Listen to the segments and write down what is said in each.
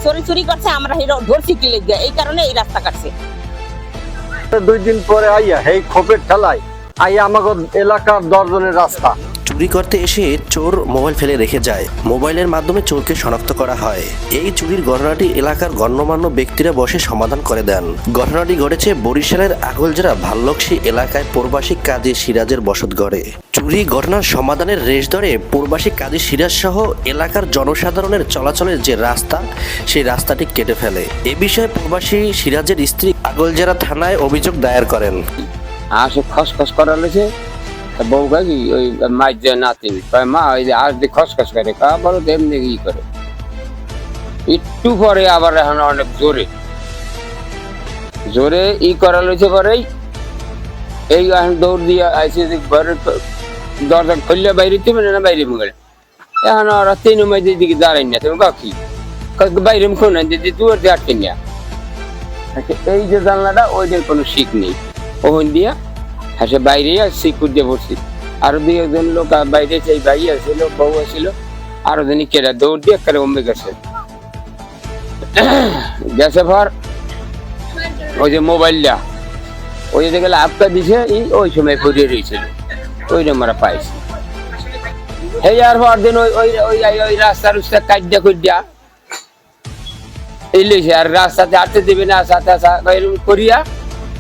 চুরি চুরি করছে, আমরা হিরো ধরছি কি লেগে, এই কারণে এই রাস্তা কাটছে। 2 দিন পরে আইয়া এই খোপের ঠেলায় আইয়া আমাদের এলাকার 10 জনের রাস্তা চুরি করতে এসে চোর মোবাইল ফেলে রেখে যায়। মোবাইলের মাধ্যমে চোরকে শনাক্ত করা হয়। এই চুরির ঘটনাটি এলাকার গণ্যমান্য ব্যক্তিরা বসে সমাধান করে দেন। ঘটনাটি ঘটেছে বরিশালের আগলজেরা ভাল্লকশী এলাকায় প্রবাসী কাজী সিরাজের বসতঘরে। চুরি ঘটনার সমাধানের রেশ ধরে প্রবাসী কাজী সিরাজ সহ এলাকার জনসাধারণের চলাচলের যে রাস্তা, সেই রাস্তাটি কেটে ফেলে। এ বিষয়ে প্রবাসী সিরাজের স্ত্রী আগলজেরা থানায় অভিযোগ দায়ের করেন। আসে খসখস করা লেছে বউ কাকি ওই মাছ যে নাতিন মা ওই যে আজ দিয়ে খসখস করে কা বলো তেমনি ই করে একটু পরে আবার এখন অনেক জোরে জোরে ই করা লইছে পরেই এই এখন দৌড় দিয়ে আইসে ঘরের দরজা খুললে বাইরে তুমি না বাইরে মঙ্গলে এখন ওরা 3 মাইদের দিকে দাঁড়াই না তুমি কাকি বাইরে মুখ না দিদি দুয়ার দিয়ে আটকে নিয়া এই যে জানলাটা ওইটার কোনো শিখ নেই ওখান দিয়া হাসে বাইরে সিকুর দিয়ে বসছি আরো 2-1 লোক বাইরে সেই ভাই আসছিল বউ আসছিল আরো দিনই কেরা দৌড় দিয়ে করে অম্বে গেছে গেছে পর ওই যে মোবাইলটা ওই যে গেলে আপকা দিছে ওই সময় পড়ে রয়েছিল ওই আমরা পাইছি এই আর পর দিন ওই ওই ওই রাস্তার উস্তা কাটটা কইয়া এই লইছে আর রাস্তাতে হাঁটতে দিবে না সাথে এরকম করিয়া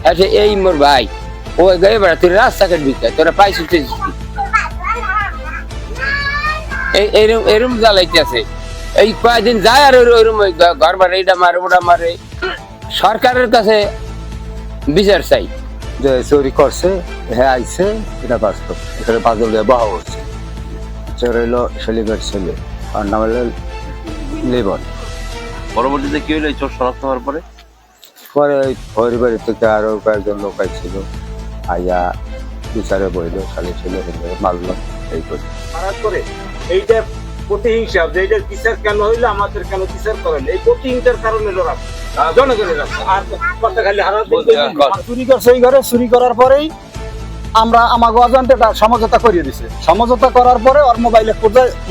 এসে এই মোর ভাই ওই গায়ে বেড়া তুই রাস্তাঘাট দিতে তোরা পাইছিস এরম জ্বালাইতে আছে এই কয়েকদিন যায় আর ওইরকম ঘর মারে এইটা মারে ওটা মারে সরকারের কাছে বিচার চাই যে চুরি করছে হ্যাঁ আইছে এটা বাস্তব। এখানে বাদলিয়া বাহা হচ্ছে চোর হইলো সেলিমের ছেলে আর নাম হলো লিবন। পরবর্তীতে কি হলো এই চোর শনাক্ত হওয়ার পরে? পরে ওই পরিবারের থেকে আরো কয়েকজন লোক ছিল আইয়া বিচারে বইল খালি ছিল মারলো এই করে এইটা প্রতিহিংসা যে এইটার বিচার কেন হইলো আমাদের কেন বিচার করেন এই প্রতিহিংসার কারণে লোক জনগণের রাস্তা আর কথা খালি চুরি করছে এই ঘরে চুরি করার পরেই আমরা আমাকে অজান্তে সমঝোতা করিয়ে দিছে। সমঝোতা করার পরে ওর মোবাইলে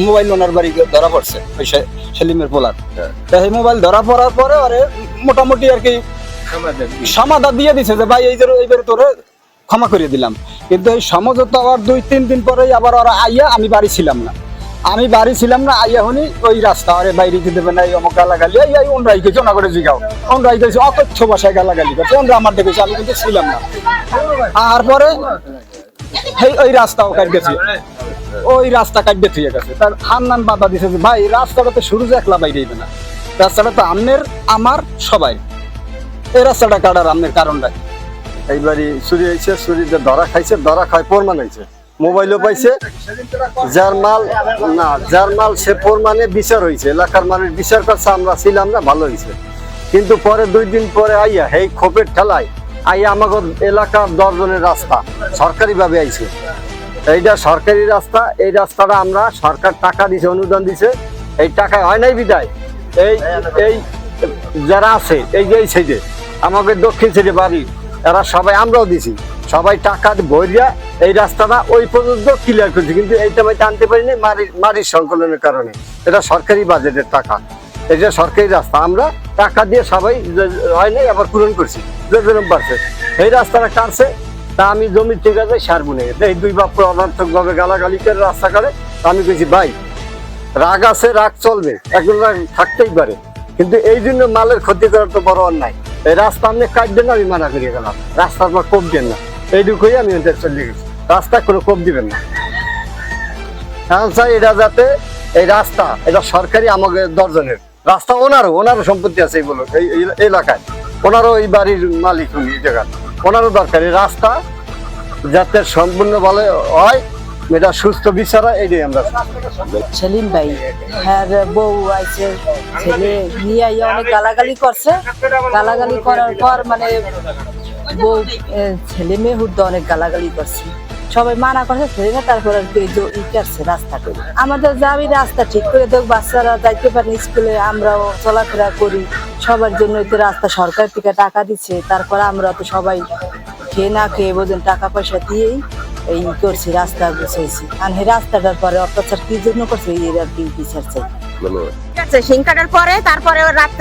মোবাইল ওনার বাড়ি ধরা পড়ছে ওই সেলিমের পোলার। এই মোবাইল ধরা পড়ার পরে ওরে মোটামুটি আর কি সমাধান দিয়ে দিছে যে ভাই এইবারে তোরে ক্ষমা করিয়ে দিলাম। কিন্তু এই সমঝোতা হওয়ার 2-3 দিন পরেই আবার ওরা আইয়া আমি বাড়ি ছিলাম না আইয়া হনি ওই রাস্তা আরে বাইরে দেবে না এই অমুক গালাগালি এই ওনরাই কিছু না করে জিগাও ওনরাই কিছু অকথ্য ভাষায় গালাগালি করছে ওনরা আমার দেখেছে আমি কিন্তু ছিলাম না। তারপরে ওই রাস্তাও কাট গেছে ওই রাস্তা কাটবে ঠিক আছে তার হান্নান বাধা দিছে যে ভাই রাস্তাটা তো শুরু যে একলা বাইরে না রাস্তাটা তো আমনের আমার সবাই এই রাস্তাটা কাটার আমনের কারণটা এইবারই চুরি হয়েছে চুরিতে ধরা খাইছে ধরা খায় প্রমাণ হয়েছে মোবাইলও পাইছে যার মাল সে প্রমাণে বিচার হয়েছে এলাকার মানুষ বিচার করছে আমরা ছিলাম না ভালো হয়েছে। কিন্তু পরে 2 দিন পরে আইয়া এই খোপের ঠেলায় আইয়া আমাদের এলাকার 10 জনের রাস্তা সরকারি ভাবে আইছে। এইটা সরকারি রাস্তা এই রাস্তাটা আমরা সরকার টাকা দিছে অনুদান দিছে এই টাকা হয় নাই বিদায় এই এই যারা আছে এই যে এই সাইডে আমাদের দক্ষিণ সাইডে বাড়ি এরা সবাই আমরাও দিছি সবাই টাকা ভরিয়া এই রাস্তাটা ওই পর্যন্ত ক্লিয়ার করছি। কিন্তু এইটা আমি টানতে পারিনি মারির সংকলনের কারণে এটা সরকারি বাজেটের টাকা এটা সরকারি রাস্তা আমরা টাকা দিয়ে সবাই হয় নাই আবার পূরণ করছি যেরকম পারছে এই রাস্তাটা কাটছে তা আমি জমির ঠিকাতে সার বুনে গেছে এই 2 বাপ অনর্থক ভাবে গালাগালি করে রাস্তা করে আমি বলছি ভাই রাগ আছে রাগ চলবে একজন রাগ থাকতেই পারে কিন্তু এই জন্য মালের ক্ষতি করার তো বড় অন্যায়। এই রাস্তা আপনি কাটবেন না আমি মানা করিয়ে গেলাম রাস্তার পর কোপ দেন না এইটুকুই আমি চলে গেছি রাস্তায় কোনো কোপ দিবেন না। এখন চাই এটা যাতে এই রাস্তা এটা সরকারি আমাদের 10 জনের রাস্তা ওনারও সম্পত্তি আছে এইগুলো এই এলাকায় ওনারও এই বাড়ির মালিক উনি এই জায়গা ওনারও দরকার এই রাস্তা যাতে সম্পূর্ণ ভালো হয় এটা সুস্থ বিচার হয় এইটাই আমরা। সেলিম ভাই হ্যাঁ বউ আইছে ছেলে নিয়ে আইয়া অনেক গালাগালি করছে গালাগালি করার পর মানে বউ ছেলে মেয়ে হুদ্দা অনেক গালাগালি করছে সবাই মানা করছে ছেলে না তারপর আর কি করছে রাস্তা করে আমাদের যাবি রাস্তা ঠিক করে দেখ বাচ্চারা যাইতে পারে স্কুলে আমরাও চলাফেরা করি সবার জন্য তো রাস্তা সরকার থেকে টাকা দিচ্ছে তারপর আমরা তো সবাই খেয়ে না খেয়ে বোঝেন টাকা পয়সা দিয়েই এই করছি রাস্তা গুছাইছি আর এই রাস্তাটার পরে অত্যাচার কি জন্য করছে এই আর কি বিচার চাই। ধন্যবাদ। ঠিক আছে, সিং কাটার পরে তারপরে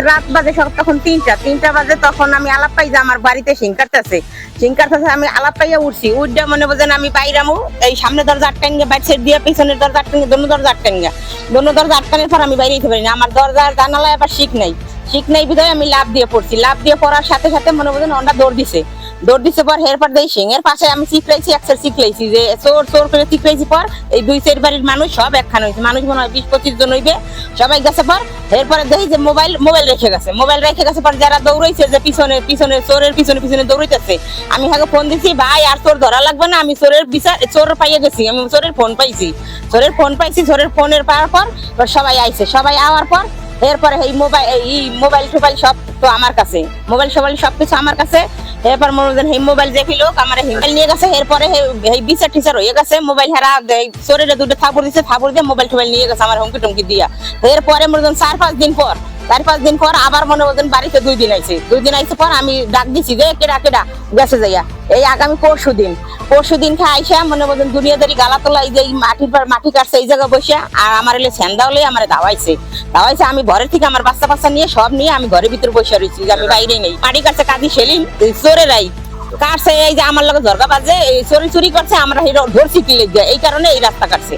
রাত বাজে সব তখন 3টা বাজে, তখন আমি আলাপ পাই যে আমার বাড়িতে সিং কাটতেছে। আমি আলাপ পাইয়া উঠছি, উঠটা মনে বোঝেন আমি বাইরামু, এই সামনে দরজা আটকাঙ্গে, বাইর সাইড দিয়ে পিছনের দরজা আটকাঙ্গে, দোনো দরজা আটকানোর পর আমি বাইরে যেতে পারি না। আমার দরজার জানালায় আবার শিক নাই বিধায় আমি লাভ দিয়ে পড়ছি। লাভ দিয়ে পড়ার সাথে সাথে মনে বোঝেন ওটা দৌড় দিছে পর এরপর দেই সিং এর পাশে আমি চিকলাইছি, চিকলাইছি যে চোর করে চিকলাইছি। পর এই 2 বাড়ির মানুষ সব একখান হয়েছে, মানুষ মনে হয় 20-25 জন হইবে, সবাই গেছে। পর এরপরে দেখি যে মোবাইল রেখে গেছে। পর যারা দৌড়াইছে যে পিছনে চোরের পিছনে দৌড়াইতেছে, আমি হাগে ফোন দিছি, ভাই আর চোর ধরা লাগবে না, আমি চোর পাইয়ে গেছি, আমি চোরের ফোন পাইছি। চোরের ফোনের পাওয়ার পর সবাই আইছে, সবাই আওয়ার পর এরপরে এই মোবাইল টোবাইল সব তো আমার কাছে, মোবাইল সবকিছু আমার কাছে। এরপর মনে করেন এই মোবাইল দেখি লোক আমার মোবাইল নিয়ে গেছে। এরপরে এই বিচার টিচার হয়ে গেছে, মোবাইল হারা চোরের 2টা থাপড় দিয়ে মোবাইল টোবাইল নিয়ে গেছে আমার হুমকি টুমকি দিয়া। এরপরে মনে করেন 4-5 দিন পর আবার মনে করেন বাড়িতে 2 দিন আইছে। পর আমি ডাক দিছি যে কেডা গেছে যাইয়া। এই আগামী পরশু দিন আইসা মনে করেন দুনিয়াদারি গালাতলা, এই যে মাটি কাটছে এই জায়গায় বসে, আর আমার এলে সেন্দাওলে আমার দাওয়াইছে। আমি ঘরের থেকে আমার বাচ্চা নিয়ে সব নিয়ে আমি ঘরের ভিতরে বসে রয়েছি, আমি বাইরে নেই। মাটি কাটছে কাজী সেলিম, চোরেরাই কাটছে, এই যে আমার লগে ঝরগা বাজে, চুরি করছে, আমরা ধরছি কি লেগে, এই কারণে এই রাস্তা কাটছে।